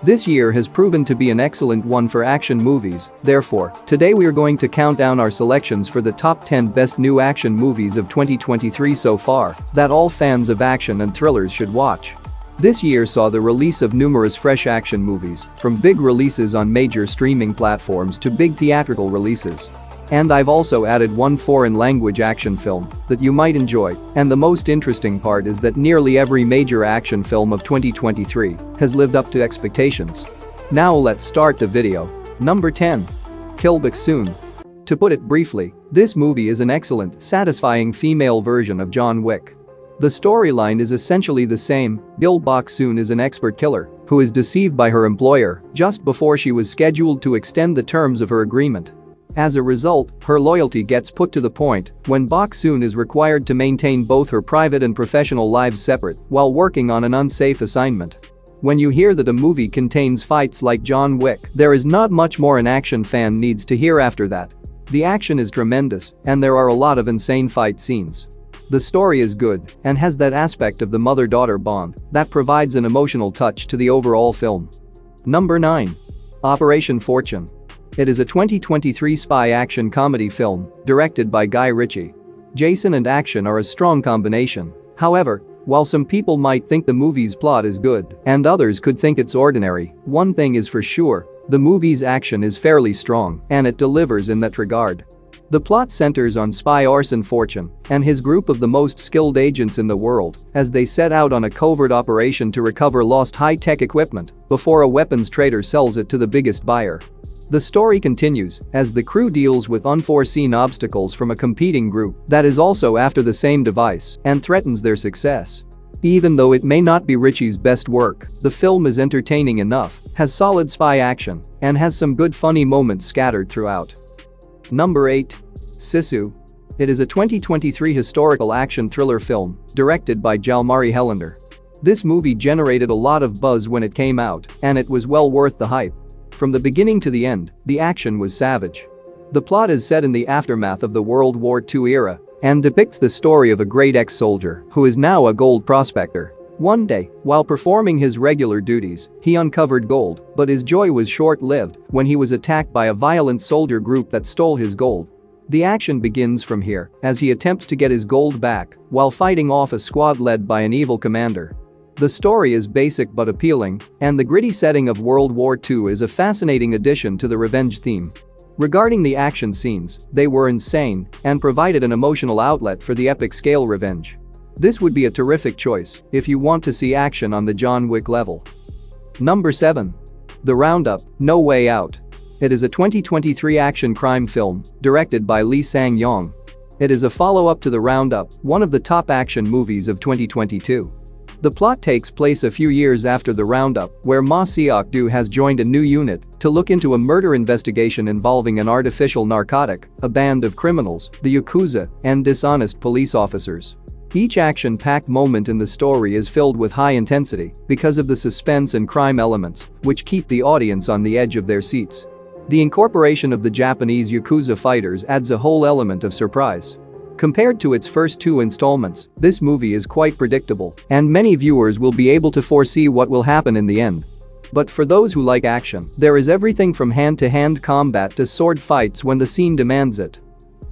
This year has proven to be an excellent one for action movies, therefore, today we are going to count down our selections for the top 10 best new action movies of 2023 so far that all fans of action and thrillers should watch. This year saw the release of numerous fresh action movies, from big releases on major streaming platforms to big theatrical releases. And I've also added one foreign language action film that you might enjoy, and the most interesting part is that nearly every major action film of 2023 has lived up to expectations. Now let's start the video. Number 10. Kill Bok Soon. To put it briefly, this movie is an excellent, satisfying female version of John Wick. The storyline is essentially the same. Kill Bok Soon is an expert killer who is deceived by her employer just before she was scheduled to extend the terms of her agreement. As a result, her loyalty gets put to the point when Bok Soon is required to maintain both her private and professional lives separate while working on an unsafe assignment. When you hear that a movie contains fights like John Wick, there is not much more an action fan needs to hear after that. The action is tremendous, and there are a lot of insane fight scenes. The story is good and has that aspect of the mother-daughter bond that provides an emotional touch to the overall film. Number 9. Operation Fortune. It is a 2023 spy action comedy film directed by Guy Ritchie. Jason and action are a strong combination. However, while some people might think the movie's plot is good and others could think it's ordinary, one thing is for sure, the movie's action is fairly strong and it delivers in that regard. The plot centers on spy Orson Fortune and his group of the most skilled agents in the world as they set out on a covert operation to recover lost high-tech equipment before a weapons trader sells it to the biggest buyer. The story continues as the crew deals with unforeseen obstacles from a competing group that is also after the same device and threatens their success. Even though it may not be Ritchie's best work, the film is entertaining enough, has solid spy action, and has some good funny moments scattered throughout. Number 8. Sisu. It is a 2023 historical action thriller film directed by Jalmari Helander. This movie generated a lot of buzz when it came out, and it was well worth the hype. From the beginning to the end, the action was savage. The plot is set in the aftermath of the World War II era and depicts the story of a great ex-soldier who is now a gold prospector. One day, while performing his regular duties, he uncovered gold, but his joy was short-lived when he was attacked by a violent soldier group that stole his gold. The action begins from here as he attempts to get his gold back while fighting off a squad led by an evil commander. The story is basic but appealing, and the gritty setting of World War II is a fascinating addition to the revenge theme. Regarding the action scenes, they were insane and provided an emotional outlet for the epic-scale revenge. This would be a terrific choice if you want to see action on the John Wick level. Number 7. The Roundup: No Way Out. It is a 2023 action crime film directed by Lee Sang-yong. It is a follow-up to The Roundup, one of the top action movies of 2022. The plot takes place a few years after The Roundup, where Ma Seok-do has joined a new unit to look into a murder investigation involving an artificial narcotic, a band of criminals, the Yakuza, and dishonest police officers. Each action-packed moment in the story is filled with high intensity because of the suspense and crime elements, which keep the audience on the edge of their seats. The incorporation of the Japanese Yakuza fighters adds a whole element of surprise. Compared to its first two installments, this movie is quite predictable, and many viewers will be able to foresee what will happen in the end. But for those who like action, there is everything from hand-to-hand combat to sword fights when the scene demands it.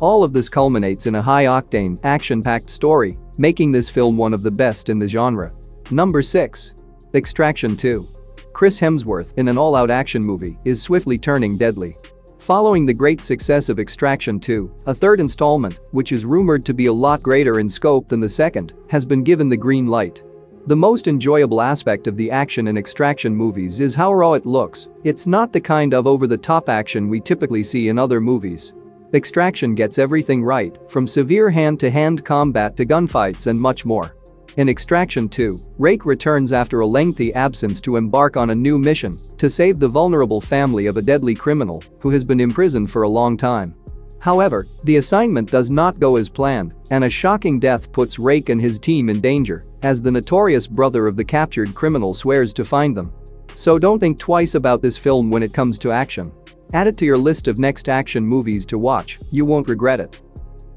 All of this culminates in a high-octane, action-packed story, making this film one of the best in the genre. Number 6. Extraction 2. Chris Hemsworth, in an all-out action movie, is swiftly turning deadly. Following the great success of Extraction 2, a third installment, which is rumored to be a lot greater in scope than the second, has been given the green light. The most enjoyable aspect of the action in Extraction movies is how raw it looks. It's not the kind of over-the-top action we typically see in other movies. Extraction gets everything right, from severe hand-to-hand combat to gunfights and much more. In Extraction 2, Rake returns after a lengthy absence to embark on a new mission to save the vulnerable family of a deadly criminal who has been imprisoned for a long time. However, the assignment does not go as planned, and a shocking death puts Rake and his team in danger as the notorious brother of the captured criminal swears to find them. So don't think twice about this film when it comes to action. Add it to your list of next action movies to watch, you won't regret it.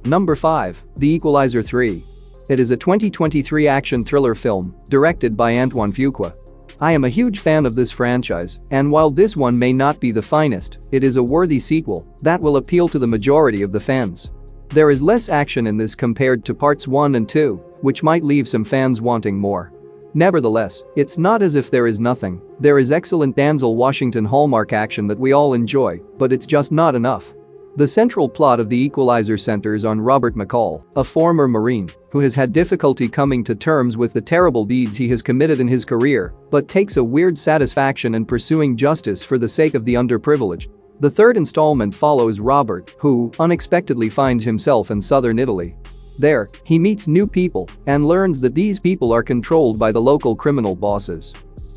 Number 5. The Equalizer 3. It is a 2023 action thriller film directed by Antoine Fuqua. I am a huge fan of this franchise, and while this one may not be the finest, it is a worthy sequel that will appeal to the majority of the fans. There is less action in this compared to parts 1 and 2, which might leave some fans wanting more. Nevertheless, it's not as if there is nothing. There is excellent Denzel Washington hallmark action that we all enjoy, but it's just not enough. The central plot of The Equalizer centers on Robert McCall, a former Marine who has had difficulty coming to terms with the terrible deeds he has committed in his career, but takes a weird satisfaction in pursuing justice for the sake of the underprivileged. The third installment follows Robert, who unexpectedly finds himself in southern Italy. There, he meets new people and learns that these people are controlled by the local criminal bosses.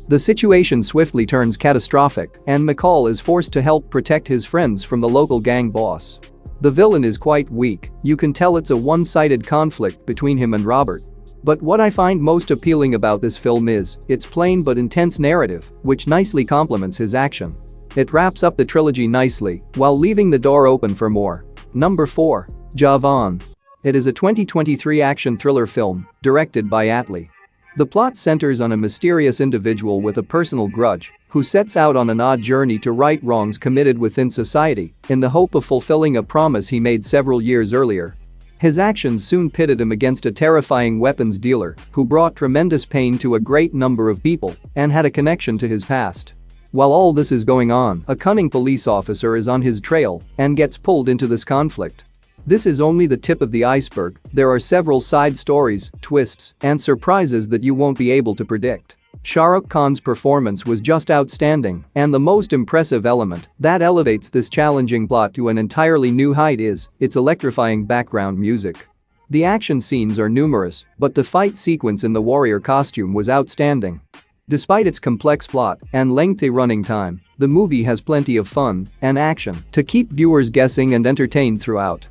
The situation swiftly turns catastrophic, and McCall is forced to help protect his friends from the local gang boss. The villain is quite weak, you can tell it's a one-sided conflict between him and Robert. But what I find most appealing about this film is its plain but intense narrative, which nicely complements his action. It wraps up the trilogy nicely, while leaving the door open for more. Number 4. Javan. It is a 2023 action thriller film, directed by Atlee. The plot centers on a mysterious individual with a personal grudge who sets out on an odd journey to right wrongs committed within society in the hope of fulfilling a promise he made several years earlier. His actions soon pitted him against a terrifying weapons dealer who brought tremendous pain to a great number of people and had a connection to his past. While all this is going on, a cunning police officer is on his trail and gets pulled into this conflict. This is only the tip of the iceberg. There are several side stories, twists, and surprises that you won't be able to predict. Shah Rukh Khan's performance was just outstanding, and the most impressive element that elevates this challenging plot to an entirely new height is its electrifying background music. The action scenes are numerous, but the fight sequence in the warrior costume was outstanding. Despite its complex plot and lengthy running time, the movie has plenty of fun and action to keep viewers guessing and entertained throughout.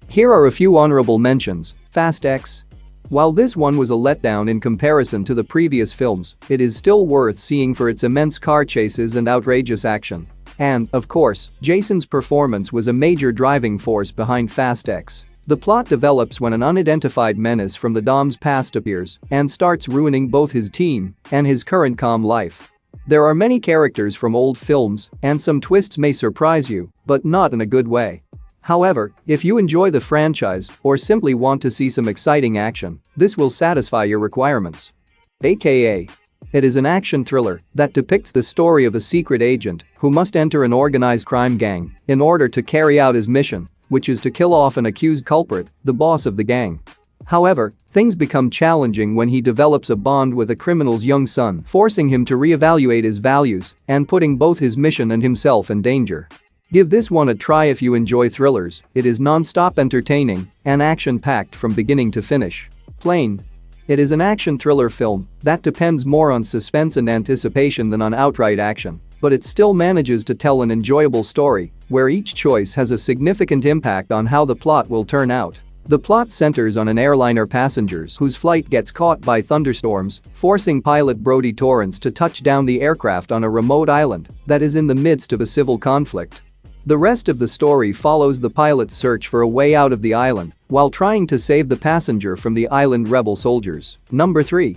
Here are a few honorable mentions. Fast X. While this one was a letdown in comparison to the previous films, it is still worth seeing for its immense car chases and outrageous action. And, of course, Jason's performance was a major driving force behind Fast X. The plot develops when an unidentified menace from the Dom's past appears and starts ruining both his team and his current calm life. There are many characters from old films, and some twists may surprise you, but not in a good way. However, if you enjoy the franchise or simply want to see some exciting action, this will satisfy your requirements. AKA. It is an action thriller that depicts the story of a secret agent who must enter an organized crime gang in order to carry out his mission, which is to kill off an accused culprit, the boss of the gang. However, things become challenging when he develops a bond with a criminal's young son, forcing him to reevaluate his values and putting both his mission and himself in danger. Give this one a try if you enjoy thrillers. It is non-stop entertaining and action-packed from beginning to finish. Plane. It is an action thriller film that depends more on suspense and anticipation than on outright action, but it still manages to tell an enjoyable story where each choice has a significant impact on how the plot will turn out. The plot centers on an airliner passengers whose flight gets caught by thunderstorms, forcing pilot Brody Torrance to touch down the aircraft on a remote island that is in the midst of a civil conflict. The rest of the story follows the pilot's search for a way out of the island while trying to save the passenger from the island rebel soldiers. Number 3.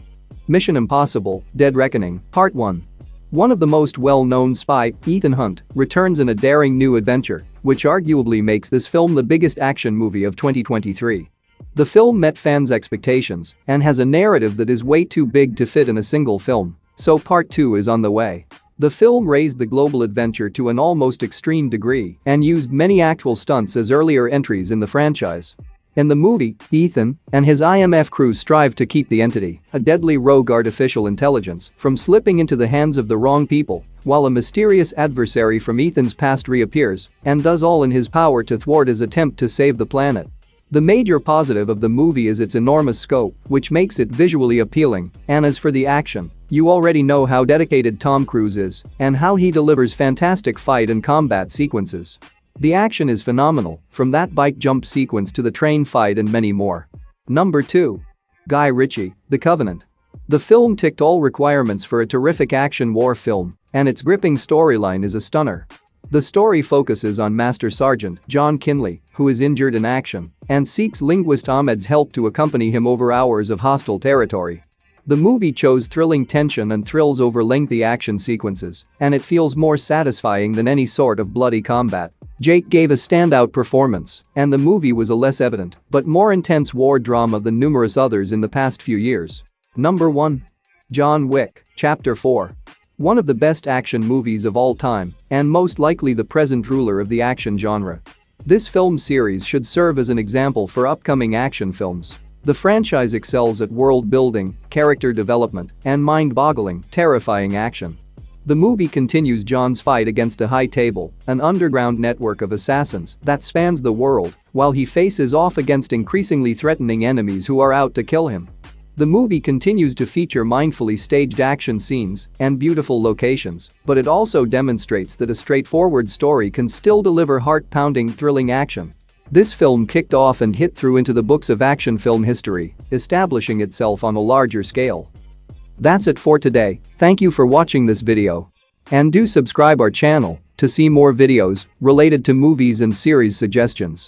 Mission Impossible: Dead Reckoning, Part 1. One of the most well-known spy, Ethan Hunt, returns in a daring new adventure, which arguably makes this film the biggest action movie of 2023. The film met fans' expectations and has a narrative that is way too big to fit in a single film, so Part 2 is on the way. The film raised the global adventure to an almost extreme degree and used many actual stunts as earlier entries in the franchise. In the movie, Ethan and his IMF crew strive to keep the entity, a deadly rogue artificial intelligence, from slipping into the hands of the wrong people, while a mysterious adversary from Ethan's past reappears and does all in his power to thwart his attempt to save the planet. The major positive of the movie is its enormous scope, which makes it visually appealing, and as for the action, you already know how dedicated Tom Cruise is and how he delivers fantastic fight and combat sequences. The action is phenomenal, from that bike jump sequence to the train fight and many more. Number 2. Guy Ritchie, The Covenant. The film ticked all requirements for a terrific action war film, and its gripping storyline is a stunner. The story focuses on Master Sergeant John Kinley, who is injured in action and seeks linguist Ahmed's help to accompany him over hours of hostile territory. The movie chose thrilling tension and thrills over lengthy action sequences, and it feels more satisfying than any sort of bloody combat. Jake gave a standout performance, and the movie was a less evident but more intense war drama than numerous others in the past few years. Number 1. John Wick, Chapter 4. One of the best action movies of all time, and most likely the present ruler of the action genre. This film series should serve as an example for upcoming action films. The franchise excels at world building, character development, and mind-boggling, terrifying action. The movie continues John's fight against a high table, an underground network of assassins that spans the world, while he faces off against increasingly threatening enemies who are out to kill him. The movie continues to feature mindfully staged action scenes and beautiful locations, but it also demonstrates that a straightforward story can still deliver heart-pounding, thrilling action. This film kicked off and hit through into the books of action film history, establishing itself on a larger scale. That's it for today. Thank you for watching this video. And do subscribe our channel to see more videos related to movies and series suggestions.